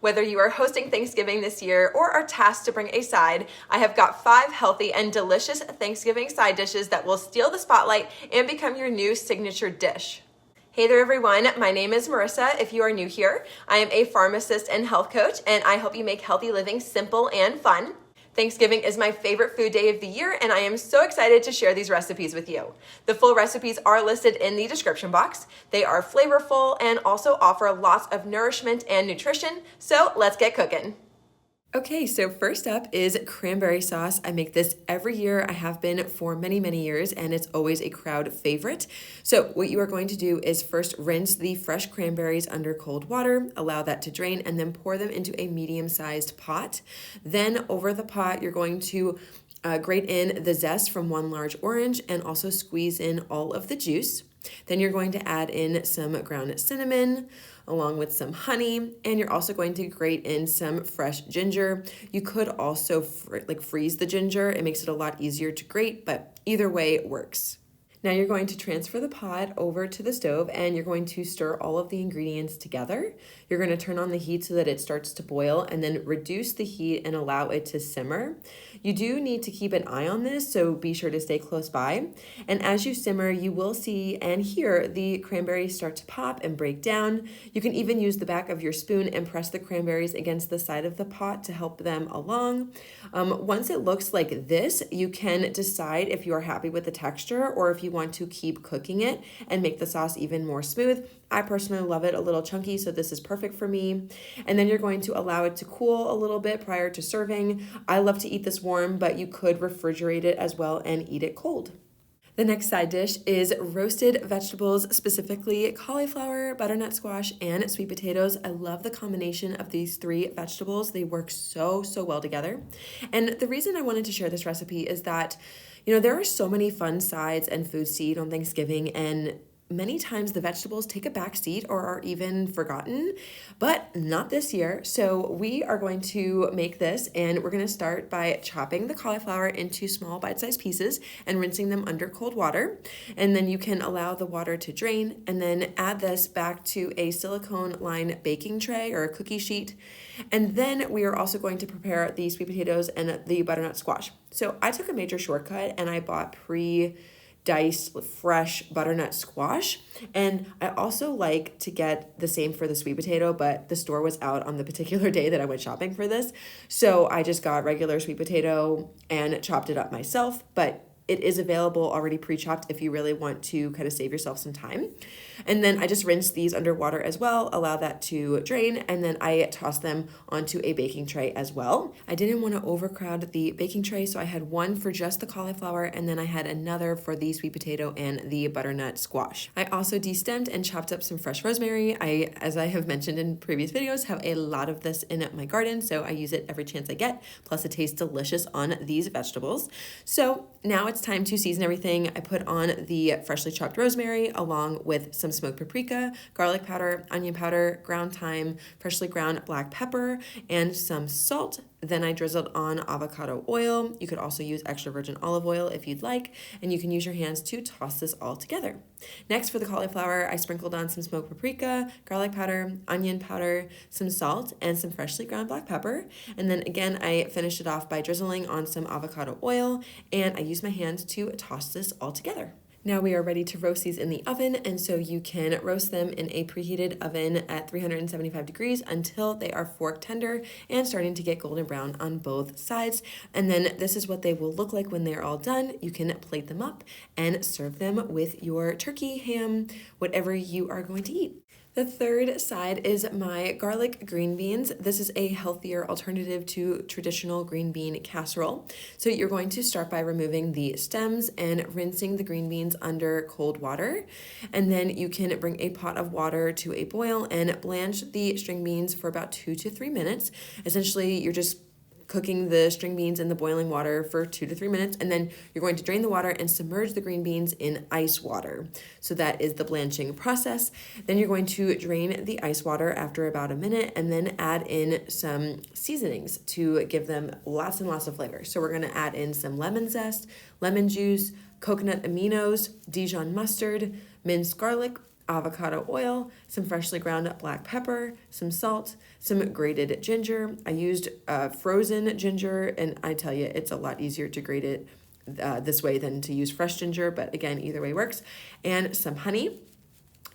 Whether you are hosting Thanksgiving this year or are tasked to bring a side, I have got 5 healthy and delicious Thanksgiving side dishes that will steal the spotlight and become your new signature dish. Hey there everyone, my name is Marissa. If you are new here, I am a pharmacist and health coach, and I help you make healthy living simple and fun. Thanksgiving is my favorite food day of the year, and I am so excited to share these recipes with you. The full recipes are listed in the description box. They are flavorful and also offer lots of nourishment and nutrition, so let's get cooking. Okay, so first up is cranberry sauce. I make this every year. I have been for many, many years, and it's always a crowd favorite. So what you are going to do is first rinse the fresh cranberries under cold water, allow that to drain, and then pour them into a medium-sized pot. Then over the pot, you're going to grate in the zest from 1 large orange and also squeeze in all of the juice. Then you're going to add in some ground cinnamon along with some honey, and you're also going to grate in some fresh ginger. You could also freeze the ginger. It makes it a lot easier to grate, but either way it works. Now you're going to transfer the pot over to the stove, and you're going to stir all of the ingredients together. You're going to turn on the heat so that it starts to boil, and then reduce the heat and allow it to simmer. You do need to keep an eye on this, so be sure to stay close by. And as you simmer, you will see and hear the cranberries start to pop and break down. You can even use the back of your spoon and press the cranberries against the side of the pot to help them along. Once it looks like this, you can decide if you are happy with the texture or if you want to keep cooking it and make the sauce even more smooth. I personally love it a little chunky, so this is perfect for me. And then you're going to allow it to cool a little bit prior to serving. I love to eat this warm, but you could refrigerate it as well and eat it cold. The next side dish is roasted vegetables, specifically cauliflower, butternut squash, and sweet potatoes. I love the combination of these 3 vegetables. They work so well together. And the reason I wanted to share this recipe is that, there are so many fun sides and foods to eat on Thanksgiving, and many times the vegetables take a back seat or are even forgotten, but not this year. So we are going to make this, and we're going to start by chopping the cauliflower into small bite-sized pieces and rinsing them under cold water. And then you can allow the water to drain and then add this back to a silicone-lined baking tray or a cookie sheet. And then we are also going to prepare the sweet potatoes and the butternut squash. So I took a major shortcut and I bought diced fresh butternut squash, and I also like to get the same for the sweet potato, but the store was out on the particular day that I went shopping for this, so I just got regular sweet potato and chopped it up myself, but it is available already pre-chopped if you really want to kind of save yourself some time. And then I just rinse these underwater as well, allow that to drain, and then I toss them onto a baking tray as well. I didn't want to overcrowd the baking tray, so I had one for just the cauliflower, and then I had another for the sweet potato and the butternut squash. I also destemmed and chopped up some fresh rosemary. As I have mentioned in previous videos, have a lot of this in my garden, so I use it every chance I get. Plus it tastes delicious on these vegetables. So now it's time to season everything. I put on the freshly chopped rosemary along with some smoked paprika, garlic powder, onion powder, ground thyme, freshly ground black pepper, and some salt. Then I drizzled on avocado oil. You could also use extra virgin olive oil if you'd like, and you can use your hands to toss this all together. Next, for the cauliflower, I sprinkled on some smoked paprika, garlic powder, onion powder, some salt, and some freshly ground black pepper. And then again, I finished it off by drizzling on some avocado oil, and I used my hands to toss this all together. Now we are ready to roast these in the oven, and so you can roast them in a preheated oven at 375 degrees until they are fork tender and starting to get golden brown on both sides. And then this is what they will look like when they're all done. You can plate them up and serve them with your turkey, ham, whatever you are going to eat. The third side is my garlic green beans. This is a healthier alternative to traditional green bean casserole. So you're going to start by removing the stems and rinsing the green beans under cold water. And then you can bring a pot of water to a boil and blanch the string beans for about 2 to 3 minutes. Essentially, you're just cooking the string beans in the boiling water for 2 to 3 minutes, and then you're going to drain the water and submerge the green beans in ice water. So that is the blanching process. Then you're going to drain the ice water after about a minute and then add in some seasonings to give them lots and lots of flavor. So we're going to add in some lemon zest, lemon juice, coconut aminos, Dijon mustard, minced garlic, avocado oil, some freshly ground black pepper, some salt, some grated ginger. I used frozen ginger, and I tell you, it's a lot easier to grate it this way than to use fresh ginger, but again, either way works. And some honey.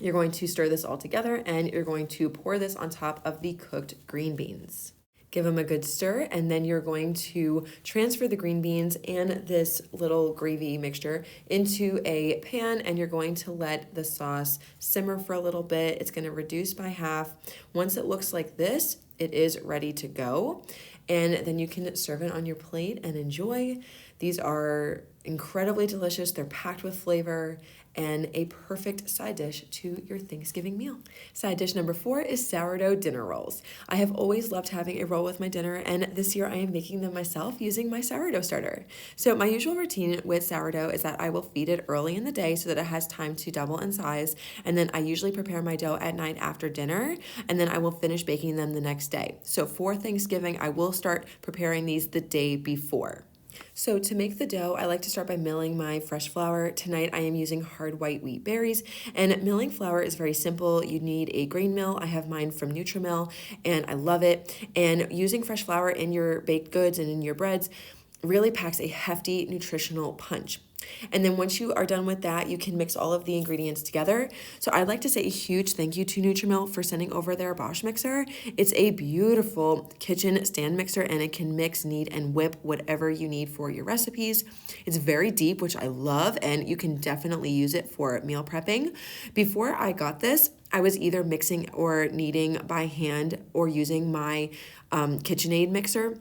You're going to stir this all together, and you're going to pour this on top of the cooked green beans. Give them a good stir, and then you're going to transfer the green beans and this little gravy mixture into a pan, and you're going to let the sauce simmer for a little bit. It's going to reduce by half. Once it looks like this, it is ready to go, and then you can serve it on your plate and enjoy. These are incredibly delicious. They're packed with flavor and a perfect side dish to your Thanksgiving meal. Side dish number 4 is sourdough dinner rolls. I have always loved having a roll with my dinner, and this year I am making them myself using my sourdough starter. So my usual routine with sourdough is that I will feed it early in the day so that it has time to double in size, and then I usually prepare my dough at night after dinner, and then I will finish baking them the next day. So for Thanksgiving, I will start preparing these the day before. So to make the dough, I like to start by milling my fresh flour. Tonight I am using hard white wheat berries, and milling flour is very simple. You need a grain mill. I have mine from NutriMill, and I love it. And using fresh flour in your baked goods and in your breads really packs a hefty nutritional punch. And then once you are done with that, you can mix all of the ingredients together. So I'd like to say a huge thank you to NutriMill for sending over their Bosch mixer. It's a beautiful kitchen stand mixer, and it can mix, knead, and whip whatever you need for your recipes. It's very deep, which I love, and you can definitely use it for meal prepping. Before I got this, I was either mixing or kneading by hand or using my KitchenAid mixer.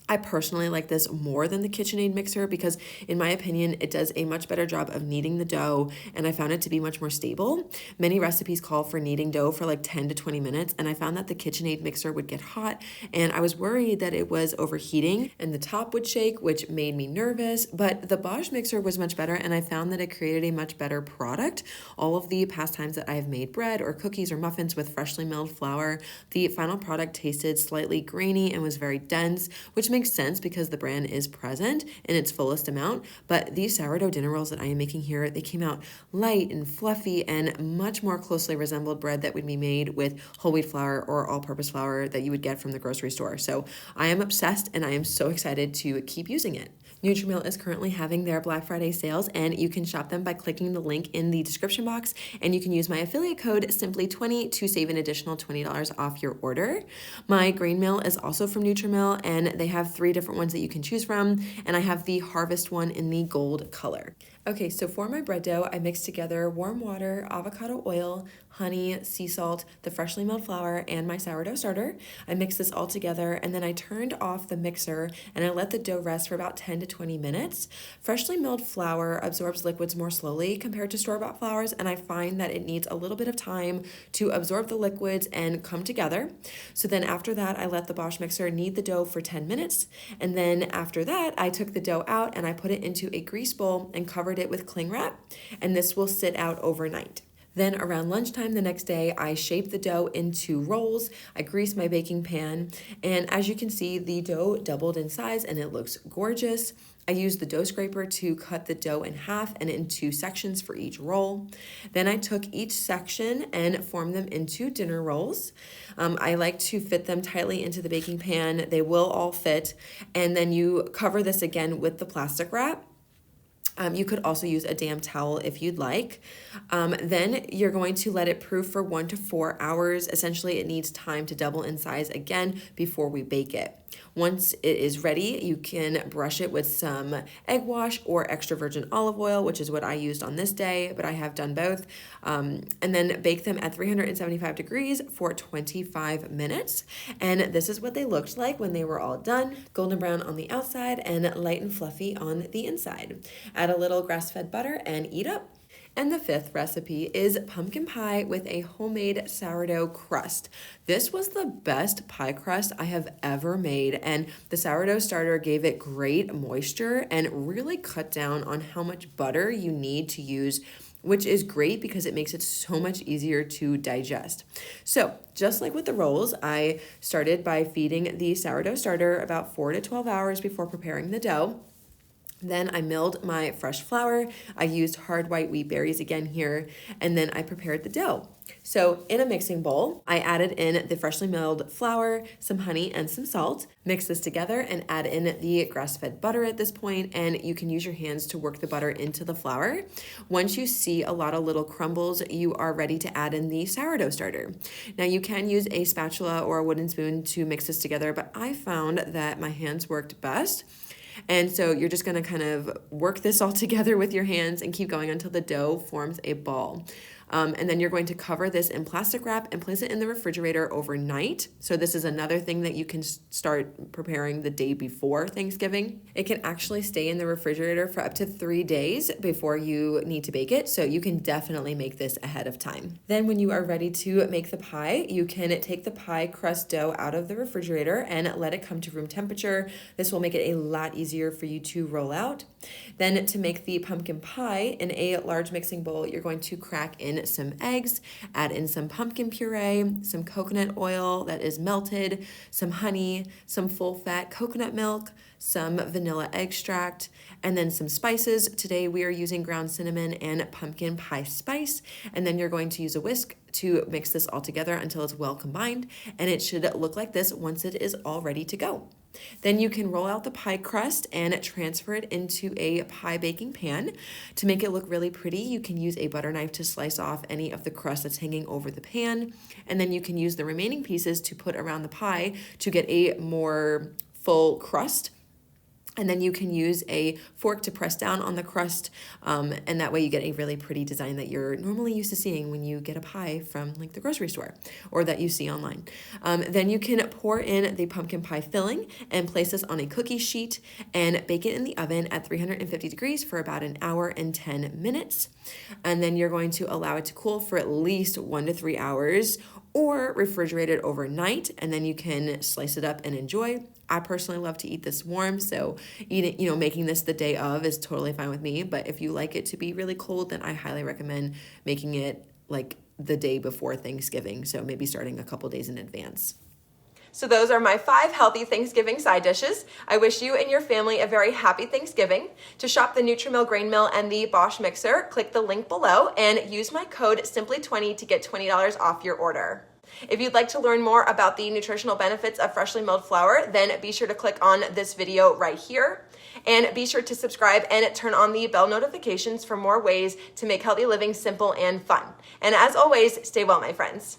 I personally like this more than the KitchenAid mixer because, in my opinion, it does a much better job of kneading the dough, and I found it to be much more stable. Many recipes call for kneading dough for like 10 to 20 minutes, and I found that the KitchenAid mixer would get hot, and I was worried that it was overheating and the top would shake, which made me nervous, but the Bosch mixer was much better, and I found that it created a much better product. All of the past times that I have made bread or cookies or muffins with freshly milled flour, the final product tasted slightly grainy and was very dense, which makes sense because the bran is present in its fullest amount. But these sourdough dinner rolls that I am making here, they came out light and fluffy and much more closely resembled bread that would be made with whole wheat flour or all-purpose flour that you would get from the grocery store. So I am obsessed, and I am so excited to keep using it. NutriMill is currently having their Black Friday sales, and you can shop them by clicking the link in the description box, and you can use my affiliate code Simply20 to save an additional $20 off your order. My grain mill is also from NutriMill, and they have 3 different ones that you can choose from, and I have the Harvest one in the gold color. Okay, so for my bread dough, I mixed together warm water, avocado oil, honey, sea salt, the freshly milled flour, and my sourdough starter. I mixed this all together, and then I turned off the mixer, and I let the dough rest for about 10 to 20 minutes. Freshly milled flour absorbs liquids more slowly compared to store-bought flours, and I find that it needs a little bit of time to absorb the liquids and come together. So then after that, I let the Bosch mixer knead the dough for 10 minutes, and then after that, I took the dough out and I put it into a grease bowl and covered it with cling wrap, and this will sit out overnight. Then around lunchtime the next day, I shaped the dough into rolls. I greased my baking pan, and as you can see, the dough doubled in size and it looks gorgeous. I used the dough scraper to cut the dough in half and into sections for each roll. Then I took each section and formed them into dinner rolls. I like to fit them tightly into the baking pan. They will all fit, and then you cover this again with the plastic wrap. You could also use a damp towel if you'd like. Then you're going to let it proof for 1 to 4 hours. Essentially, it needs time to double in size again before we bake it. Once it is ready, you can brush it with some egg wash or extra virgin olive oil, which is what I used on this day, but I have done both. And then bake them at 375 degrees for 25 minutes. And this is what they looked like when they were all done. Golden brown on the outside and light and fluffy on the inside. Add a little grass-fed butter and eat up. And the 5th recipe is pumpkin pie with a homemade sourdough crust. This was the best pie crust I have ever made, and the sourdough starter gave it great moisture and really cut down on how much butter you need to use, which is great because it makes it so much easier to digest. So just like with the rolls, I started by feeding the sourdough starter about 4 to 12 hours before preparing the dough. Then I milled my fresh flour. I used hard white wheat berries again here, and then I prepared the dough. So in a mixing bowl, I added in the freshly milled flour, some honey, and some salt. Mix this together and add in the grass-fed butter at this point, and you can use your hands to work the butter into the flour. Once you see a lot of little crumbles, you are ready to add in the sourdough starter. Now you can use a spatula or a wooden spoon to mix this together, but I found that my hands worked best. And so you're just going to kind of work this all together with your hands and keep going until the dough forms a ball. And then you're going to cover this in plastic wrap and place it in the refrigerator overnight. So this is another thing that you can start preparing the day before Thanksgiving. It can actually stay in the refrigerator for up to 3 days before you need to bake it. So you can definitely make this ahead of time. Then when you are ready to make the pie, you can take the pie crust dough out of the refrigerator and let it come to room temperature. This will make it a lot easier for you to roll out. Then to make the pumpkin pie, in a large mixing bowl, you're going to crack in some eggs, add in some pumpkin puree, some coconut oil that is melted, some honey, some full fat coconut milk, some vanilla extract, and then some spices. Today we are using ground cinnamon and pumpkin pie spice, and then you're going to use a whisk to mix this all together until it's well combined, and it should look like this once it is all ready to go. Then you can roll out the pie crust and transfer it into a pie baking pan. To make it look really pretty, you can use a butter knife to slice off any of the crust that's hanging over the pan, and then you can use the remaining pieces to put around the pie to get a more full crust. And then you can use a fork to press down on the crust, and that way you get a really pretty design that you're normally used to seeing when you get a pie from like the grocery store or that you see online. Then you can pour in the pumpkin pie filling and place this on a cookie sheet and bake it in the oven at 350 degrees for about an hour and 10 minutes. And then you're going to allow it to cool for at least 1 to 3 hours or refrigerate it overnight, and then you can slice it up and enjoy. I personally love to eat this warm, so eating, making this the day of is totally fine with me. But if you like it to be really cold, then I highly recommend making it like the day before Thanksgiving. So maybe starting a couple days in advance. So those are my 5 healthy Thanksgiving side dishes. I wish you and your family a very happy Thanksgiving. To shop the NutriMill grain mill and the Bosch mixer, click the link below and use my code Simply20 to get $20 off your order. If you'd like to learn more about the nutritional benefits of freshly milled flour, then be sure to click on this video right here. And be sure to subscribe and turn on the bell notifications for more ways to make healthy living simple and fun. And as always, stay well, my friends.